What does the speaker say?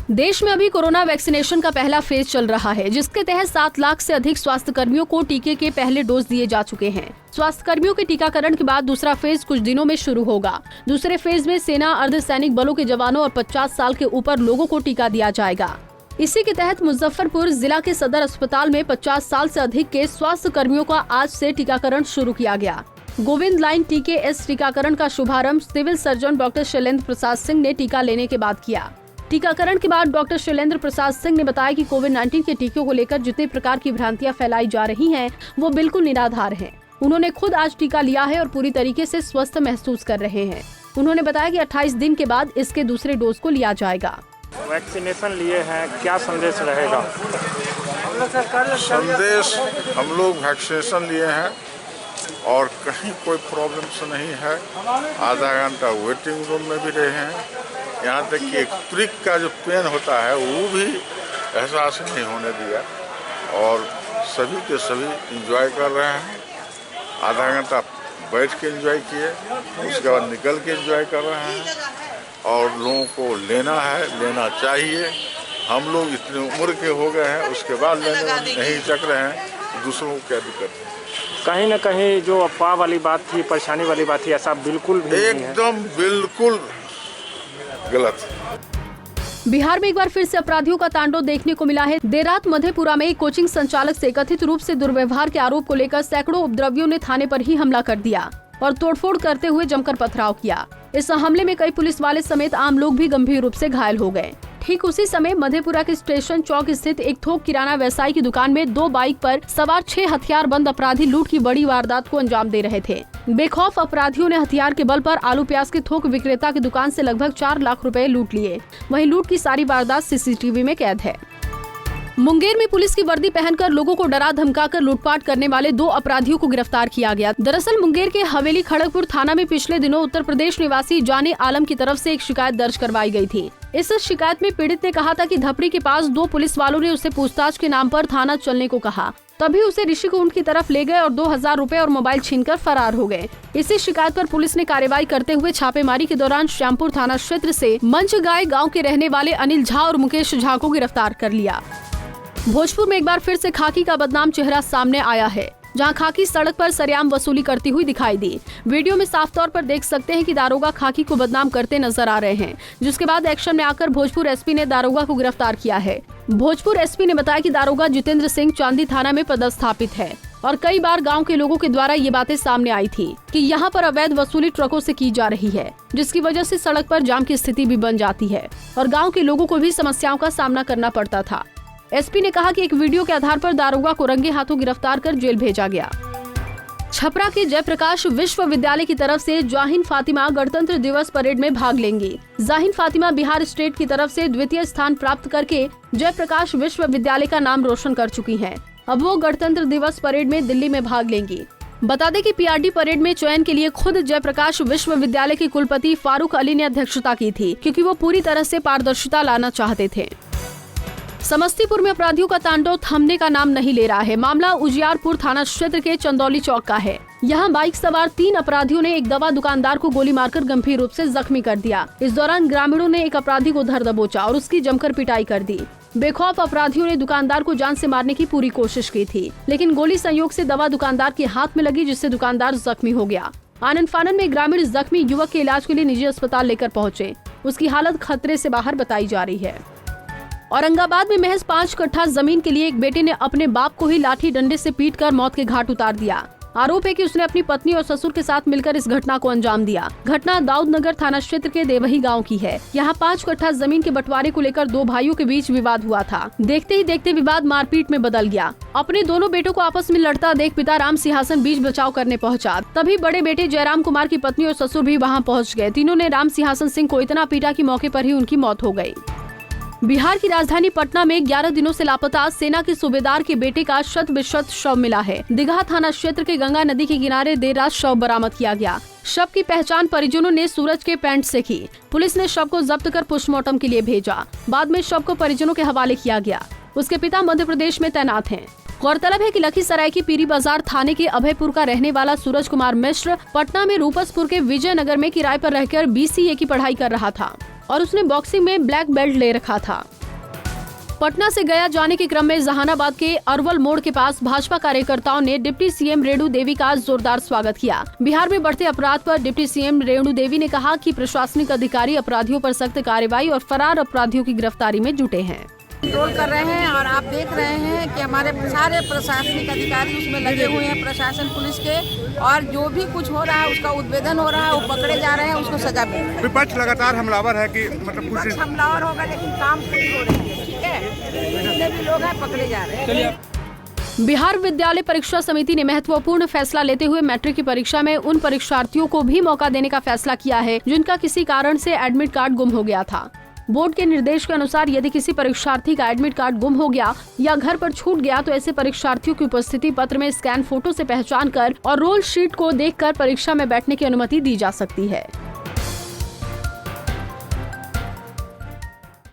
देश में अभी कोरोना वैक्सीनेशन का पहला फेज चल रहा है, जिसके तहत 7 लाख से अधिक स्वास्थ्य कर्मियों को टीके के पहले डोज दिए जा चुके हैं। स्वास्थ्य कर्मियों के टीकाकरण के बाद दूसरा फेज कुछ दिनों में शुरू होगा। दूसरे फेज में सेना, अर्धसैनिक बलों के जवानों और 50 साल के ऊपर लोगों को टीका दिया जाएगा। इसी के तहत मुजफ्फरपुर जिला के सदर अस्पताल में 50 साल से अधिक के स्वास्थ्य कर्मियों का आज से टीकाकरण शुरू किया गया। गोविंद लाइन TKS टीकाकरण का शुभारंभ civil surgeon doctor Shailendra Prasad Singh ने टीका लेने के बाद किया। टीकाकरण के बाद डॉक्टर शैलेंद्र प्रसाद सिंह ने बताया कि कोविड-19 के टीकों को लेकर जितने प्रकार की भ्रांतियां फैलाई जा रही हैं, वो बिल्कुल निराधार हैं। उन्होंने खुद आज टीका लिया है और पूरी तरीके से स्वस्थ महसूस कर रहे हैं। उन्होंने बताया कि 28 दिन के बाद इसके दूसरे डोज को लिया जाएगा। वैक्सीनेशन लिए हैं, क्या संदेश रहेगा? संदेश, हम लोग वैक्सीनेशन लिए हैं और कहीं कोई प्रॉब्लम्स नहीं है। आधा घंटा वेटिंग रूम में भी रहे हैं। यहाँ तक कि एक प्रिक का जो पेन होता है वो भी एहसास नहीं होने दिया और सभी के सभी इंजॉय कर रहे हैं। आधा घंटा बैठ के एंजॉय किए, उसके बाद निकल के एंजॉय कर रहे हैं और लोगों को लेना चाहिए। हम लोग इतनी उम्र के हो गए हैं, उसके बाद लेने नहीं चक रहे हैं, दूसरों को क्या दिक्कत है? कहीं न कहीं जो अफवाह वाली बात थी, परेशानी वाली बात थी, ऐसा बिल्कुल भी नहीं है। एकदम बिल्कुल गलत। बिहार में एक बार फिर से अपराधियों का तांडव देखने को मिला है। देर रात मधेपुरा में एक कोचिंग संचालक से कथित रूप से दुर्व्यवहार के आरोप को लेकर सैकड़ों उपद्रवियों ने थाने पर ही हमला कर दिया और तोड़फोड़ करते हुए जमकर पथराव किया। इस हमले में कई पुलिस वाले समेत आम लोग भी गंभीर रूप से घायल हो गए। ठीक उसी समय मधेपुरा के स्टेशन चौक स्थित एक थोक किराना व्यवसायी की दुकान में 2 बाइक पर सवार 6 हथियारबंद अपराधी लूट की बड़ी वारदात को अंजाम दे रहे थे। बेखौफ अपराधियों ने हथियार के बल पर आलू प्याज के थोक विक्रेता की दुकान से लगभग 4 लाख रुपए लूट लिए। वहीं लूट की सारी वारदात CCTV में कैद है। मुंगेर में पुलिस की वर्दी पहनकर लोगों को डरा धमकाकर लूटपाट करने वाले 2 अपराधियों को गिरफ्तार किया गया। दरअसल मुंगेर के हवेली खड़गपुर थाना में पिछले दिनों उत्तर प्रदेश निवासी जाने आलम की तरफ से एक शिकायत दर्ज करवाई गई थी। इस शिकायत में पीड़ित ने कहा था कि धपड़ी के पास 2 पुलिस वालों ने उसे पूछताछ के नाम पर थाना चलने को कहा। तभी उसे ऋषिकुंड की तरफ ले गए और 2000 रुपए और मोबाइल छीनकर फरार हो गए। इसी शिकायत पर पुलिस ने कार्रवाई करते हुए छापेमारी के दौरान श्यामपुर थाना क्षेत्र से मंचगाय गाँव के रहने वाले अनिल झा और मुकेश झा को गिरफ्तार कर लिया। भोजपुर में एक बार फिर से खाकी का बदनाम चेहरा सामने आया है, जहां खाकी सड़क पर सरेआम वसूली करती हुई दिखाई दी। वीडियो में साफ तौर पर देख सकते हैं कि दारोगा खाकी को बदनाम करते नजर आ रहे हैं, जिसके बाद एक्शन में आकर भोजपुर SP ने दारोगा को गिरफ्तार किया है। भोजपुर SP ने बताया कि दारोगा जितेंद्र सिंह चांदी थाना में पदस्थापित है और कई बार गांव के लोगों के द्वारा ये बातें सामने आई थी कि यहां पर अवैध वसूली ट्रकों से की जा रही है, जिसकी वजह से सड़क पर जाम की स्थिति भी बन जाती है और गाँव के लोगों को भी समस्याओं का सामना करना पड़ता था। SP ने कहा कि एक वीडियो के आधार पर दारोगा को रंगे हाथों गिरफ्तार कर जेल भेजा गया। छपरा के जयप्रकाश विश्वविद्यालय की तरफ से जाहिन फातिमा गणतंत्र दिवस परेड में भाग लेंगी। जाहिन फातिमा बिहार स्टेट की तरफ से द्वितीय स्थान प्राप्त करके जयप्रकाश विश्वविद्यालय का नाम रोशन कर चुकी हैं। अब वो गणतंत्र दिवस परेड में दिल्ली में भाग लेंगी। बता दें कि PRD परेड में चयन के लिए खुद जयप्रकाश विश्वविद्यालय के कुलपति फारूक अली ने अध्यक्षता की थी, क्योंकि वो पूरी तरह से पारदर्शिता लाना चाहते थे। समस्तीपुर में अपराधियों का तांडव थमने का नाम नहीं ले रहा है। मामला उजियारपुर थाना क्षेत्र के चंदौली चौक का है। यहाँ बाइक सवार 3 अपराधियों ने एक दवा दुकानदार को गोली मारकर गंभीर रूप से जख्मी कर दिया। इस दौरान ग्रामीणों ने एक अपराधी को धर दबोचा और उसकी जमकर पिटाई कर दी। बेखौफ अपराधियों ने दुकानदार को जान से मारने की पूरी कोशिश की थी, लेकिन गोली संयोग से दवा दुकानदार के हाथ में लगी, जिससे दुकानदार जख्मी हो गया। आनन फानन में ग्रामीण जख्मी युवक के इलाज के लिए निजी अस्पताल लेकर पहुँचे। उसकी हालत खतरे से बाहर बताई जा रही है। औरंगाबाद में महज 5 कट्ठा जमीन के लिए एक बेटे ने अपने बाप को ही लाठी डंडे से पीटकर मौत के घाट उतार दिया। आरोप है कि उसने अपनी पत्नी और ससुर के साथ मिलकर इस घटना को अंजाम दिया। घटना दाऊदनगर थाना क्षेत्र के देवही गांव की है। यहाँ 5 कट्ठा जमीन के बंटवारे को लेकर 2 भाइयों के बीच विवाद हुआ था। देखते ही देखते विवाद मारपीट में बदल गया। अपने दोनों बेटों को आपस में लड़ता देख पिता राम सिंहासन बीच बचाव करने पहुंचा। तभी बड़े बेटे जयराम कुमार की पत्नी और ससुर भी वहाँ पहुँच गए। तीनों ने राम सिंहासन सिंह को इतना पीटा कि मौके पर ही उनकी मौत हो गयी। बिहार की राजधानी पटना में 11 दिनों से लापता सेना के सूबेदार के बेटे का 100% शव मिला है। दीघा थाना क्षेत्र के गंगा नदी के किनारे देर रात शव बरामद किया गया। शव की पहचान परिजनों ने सूरज के पैंट से की। पुलिस ने शव को जब्त कर पोस्टमार्टम के लिए भेजा। बाद में शव को परिजनों के हवाले किया गया। उसके पिता मध्य प्रदेश में तैनात हैं। गौरतलब है कि लखीसराय की पीरी बाजार थाने के अभयपुर का रहने वाला सूरज कुमार मिश्र पटना में रूपसपुर के विजयनगर में किराए पर रहकर BCA की पढ़ाई कर रहा था और उसने बॉक्सिंग में ब्लैक बेल्ट ले रखा था। पटना से गया जाने के क्रम में जहानाबाद के अरवल मोड़ के पास भाजपा कार्यकर्ताओं ने डिप्टी सीएम रेणु देवी का जोरदार स्वागत किया। बिहार में बढ़ते अपराध पर डिप्टी सीएम रेणु देवी ने कहा कि प्रशासनिक अधिकारी अपराधियों पर सख्त कार्रवाई और फरार अपराधियों की गिरफ्तारी में जुटे हैं। कंट्रोल कर रहे हैं और आप देख रहे हैं कि हमारे सारे प्रशासनिक अधिकारी उसमें लगे हुए हैं, प्रशासन पुलिस के, और जो भी कुछ हो रहा है उसका उद्भेदन हो रहा है, वो पकड़े जा रहे हैं, उसको सजा मिल रही है। विपक्ष लगातार हमलावर है कि मतलब विपक्ष हमलावर होगा लेकिन काम पूरी हो रही है, ठीक है। जितने भी लोग हैं पकड़े जा रहे हैं। बिहार विद्यालय परीक्षा समिति ने महत्वपूर्ण फैसला लेते हुए मैट्रिक की परीक्षा में उन परीक्षार्थियों को भी मौका देने का फैसला किया है जिनका किसी कारण से एडमिट कार्ड गुम हो गया था। बोर्ड के निर्देश के अनुसार यदि किसी परीक्षार्थी का एडमिट कार्ड गुम हो गया या घर पर छूट गया तो ऐसे परीक्षार्थियों की उपस्थिति पत्र में स्कैन फोटो से पहचान कर और रोल शीट को देखकर परीक्षा में बैठने की अनुमति दी जा सकती है।